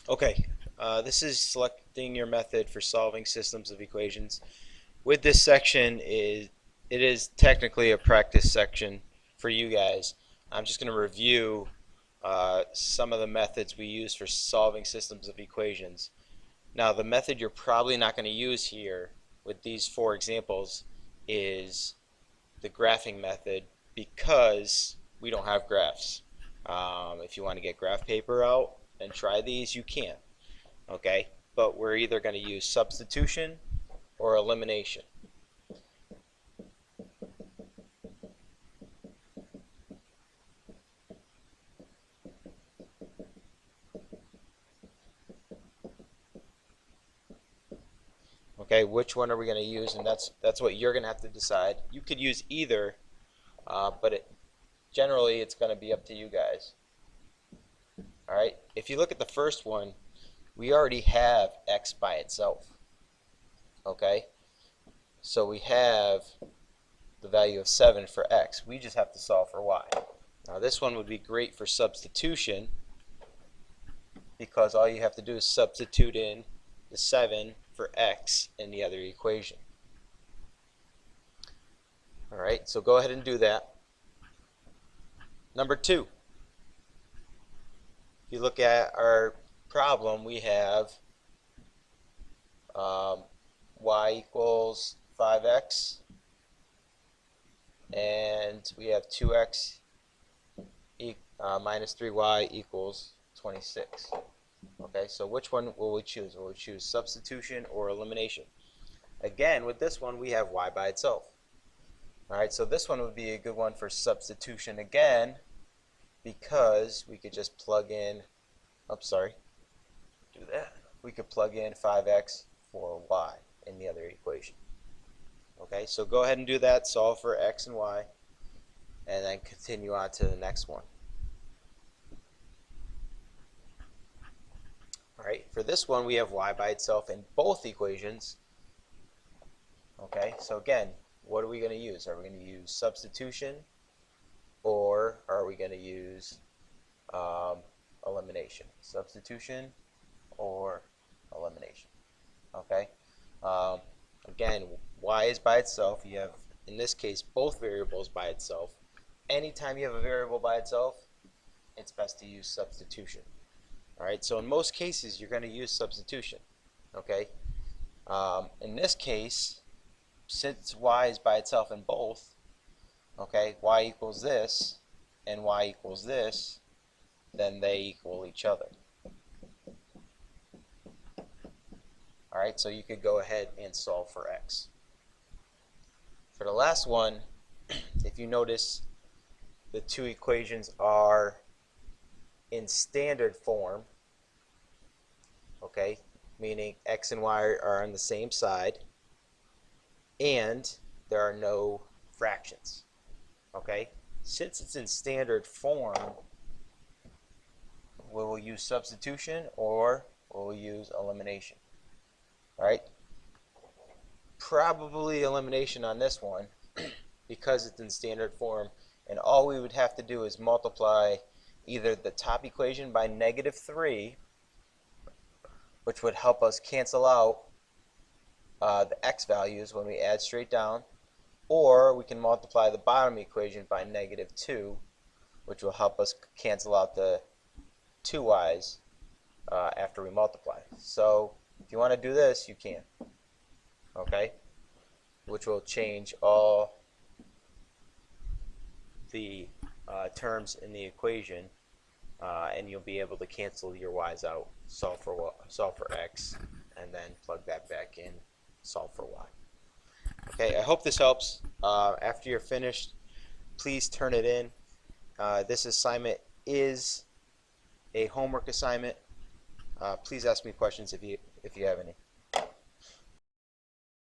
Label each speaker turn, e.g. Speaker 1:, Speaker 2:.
Speaker 1: Okay, this is selecting your method for solving systems of equations. With this section, it is technically a practice section for you guys. I'm just going to review some of the methods we use for solving systems of equations. Now, the method you're probably not going to use here with these four examples is the graphing method because we don't have graphs. If you want to get graph paper out and try these, you can. Okay, but we're either going to use substitution or elimination. Okay, which one are we going to use? And that's what you're going to have to decide. You could use either, but generally it's going to be up to you guys. All right, if you look at the first one, we already have x by itself. Okay, so we have the value of 7 for x. We just have to solve for y. Now this one would be great for substitution because all you have to do is substitute in the 7 for x in the other equation. Alright, so go ahead and do that. Number 2. If you look at our problem, we have y equals 5x and we have 2x minus 3y equals 26. Okay, so which one will we choose? Will we choose substitution or elimination? Again, with this one, we have y by itself. All right, so this one would be a good one for substitution again because we could just plug in, we could plug in 5x for y in the other equation. Okay, so go ahead and do that, solve for x and y, and then continue on to the next one. Alright, for this one we have y by itself in both equations. Okay, so again, what are we going to use? Are we going to use substitution or are we going to use elimination? Substitution or elimination. Okay, again, y is by itself. You have, in this case, both variables by itself. Anytime you have a variable by itself, it's best to use substitution. Alright, so in most cases you're going to use substitution. Okay, in this case, since y is by itself in both, okay, y equals this and y equals this, then they equal each other. Alright, so you could go ahead and solve for x. For the last one, if you notice, the two equations are in standard form, okay, meaning x and y are on the same side, and there are no fractions. Okay, since it's in standard form, we will use substitution or we'll use elimination. All right, probably elimination on this one because it's in standard form, and all we would have to do is multiply either the top equation by -3, which would help us cancel out the x values when we add straight down, or we can multiply the bottom equation by -2, which will help us cancel out the 2y's after we multiply. So if you want to do this, you can. Okay, which will change all the terms in the equation, and you'll be able to cancel your y's out, solve for x, and then plug that back in, solve for y. Okay, I hope this helps. After you're finished, please turn it in. This assignment is a homework assignment. Please ask me questions if you have any.